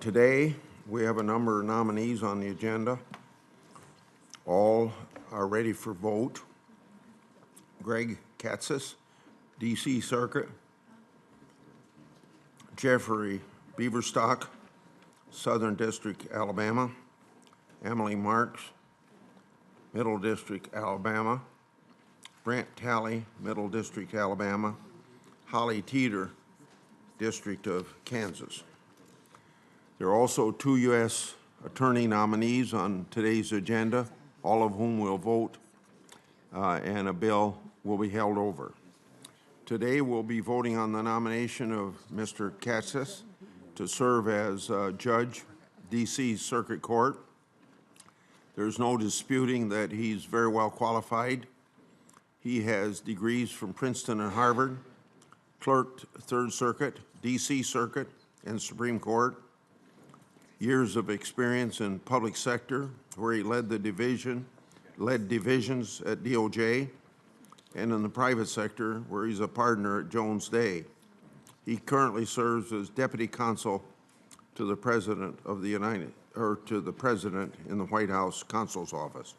Today, we have a number of nominees on the agenda. All are ready for vote. Greg Katsas, D.C. Circuit. Jeffrey Beaverstock, Southern District, Alabama. Emily Marks, Middle District, Alabama. Brent Talley, Middle District, Alabama. Holly Teeter, District of Kansas. There are also two U.S. attorney nominees on today's agenda, all of whom will vote, and a bill will be held over. Today we'll be voting on the nomination of Mr. Katsas to serve as Judge, D.C. Circuit Court. There's no disputing that he's very well qualified. He has degrees from Princeton and Harvard, clerked Third Circuit, D.C. Circuit, and Supreme Court, years of experience in public sector, where he led divisions at DOJ, and in the private sector, where he's a partner at Jones Day. He currently serves as Deputy Consul to the President of to the President in the White House Consul's Office.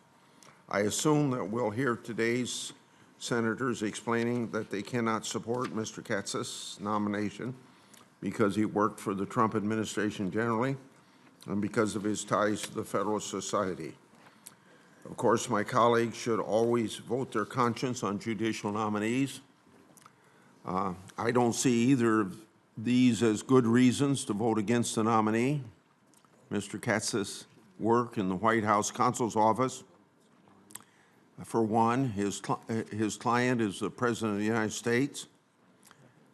I assume that we'll hear today's senators explaining that they cannot support Mr. Katsas' nomination because he worked for the Trump administration generally and because of his ties to the Federalist Society. Of course, my colleagues should always vote their conscience on judicial nominees. I don't see either of these as good reasons to vote against the nominee. Mr. Katsas' work in the White House Counsel's Office. For one, his client is the President of the United States.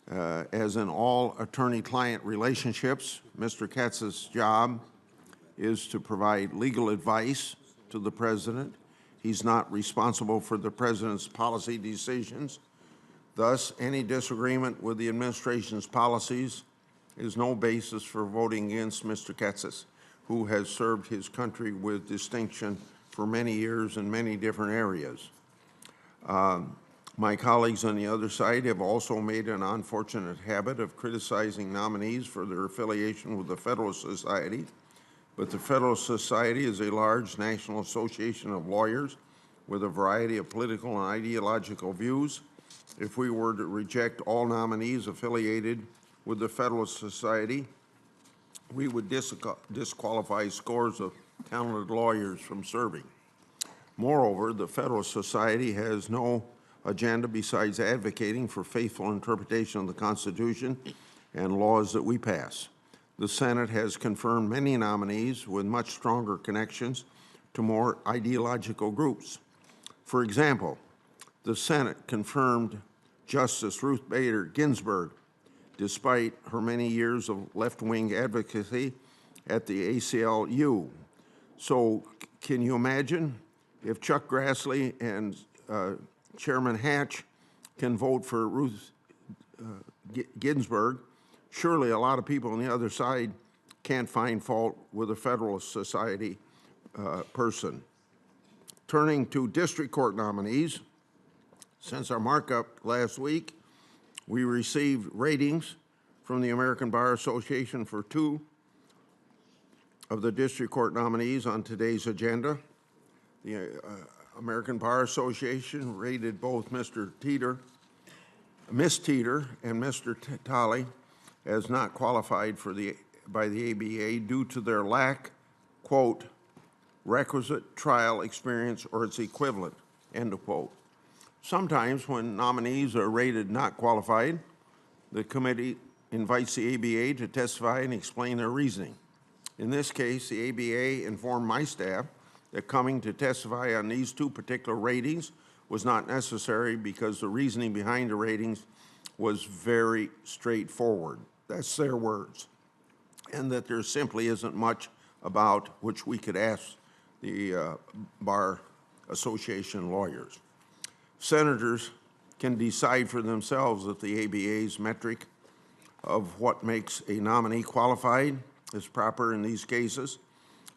As in all attorney-client relationships, Mr. Katsas' job is to provide legal advice to the President. He's not responsible for the President's policy decisions. Thus, any disagreement with the administration's policies is no basis for voting against Mr. Katsas, who has served his country with distinction for many years in many different areas. My colleagues on the other side have also made an unfortunate habit of criticizing nominees for their affiliation with the Federalist Society, but the Federalist Society is a large national association of lawyers with a variety of political and ideological views. If we were to reject all nominees affiliated with the Federalist Society, we would disqualify scores of talented lawyers from serving. Moreover, the Federalist Society has no agenda besides advocating for faithful interpretation of the Constitution and laws that we pass. The Senate has confirmed many nominees with much stronger connections to more ideological groups. For example, the Senate confirmed Justice Ruth Bader Ginsburg, despite her many years of left-wing advocacy at the ACLU. So can you imagine if Chuck Grassley and Chairman Hatch can vote for Ruth Ginsburg? Surely a lot of people on the other side can't find fault with a Federalist Society person. Turning to district court nominees, since our markup last week, we received ratings from the American Bar Association for two of the district court nominees on today's agenda. The American Bar Association rated both Miss Teeter and Mr. Talley as not qualified by the ABA due to their lack, quote, requisite trial experience or its equivalent, end of quote. Sometimes when nominees are rated not qualified, the committee invites the ABA to testify and explain their reasoning. In this case, the ABA informed my staff that coming to testify on these two particular ratings was not necessary because the reasoning behind the ratings was very straightforward. That's their words. And that there simply isn't much about which we could ask the Bar Association lawyers. Senators can decide for themselves if the ABA's metric of what makes a nominee qualified is proper in these cases.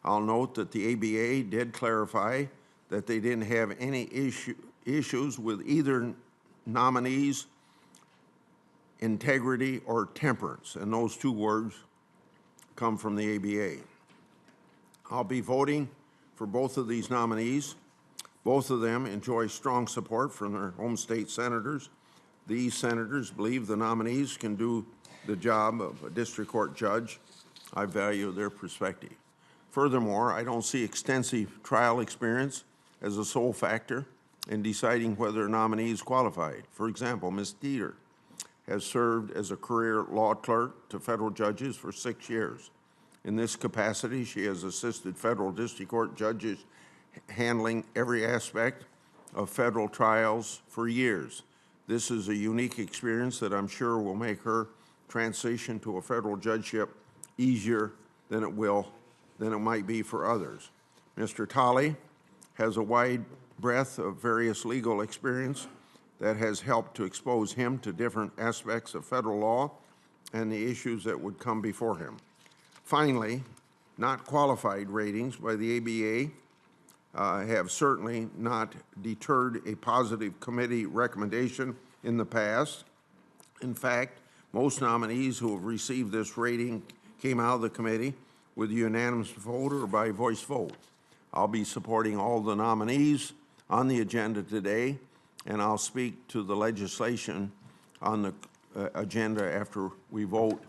I'll note that the ABA did clarify that they didn't have any issues with either nominee's integrity or temperance, and those two words come from the ABA. I'll be voting for both of these nominees. Both of them enjoy strong support from their home state senators. These senators believe the nominees can do the job of a district court judge. I value their perspective. Furthermore, I don't see extensive trial experience as a sole factor in deciding whether a nominee is qualified. For example, Ms. Dieter has served as a career law clerk to federal judges for 6 years. In this capacity, she has assisted federal district court judges handling every aspect of federal trials for years. This is a unique experience that I'm sure will make her transition to a federal judgeship easier than it might be for others. Mr. Tolley has a wide breadth of various legal experience that has helped to expose him to different aspects of federal law and the issues that would come before him. Finally, not qualified ratings by the ABA have certainly not deterred a positive committee recommendation in the past. In fact, most nominees who have received this rating came out of the committee with a unanimous vote or by voice vote. I'll be supporting all the nominees on the agenda today, and I'll speak to the legislation on the agenda after we vote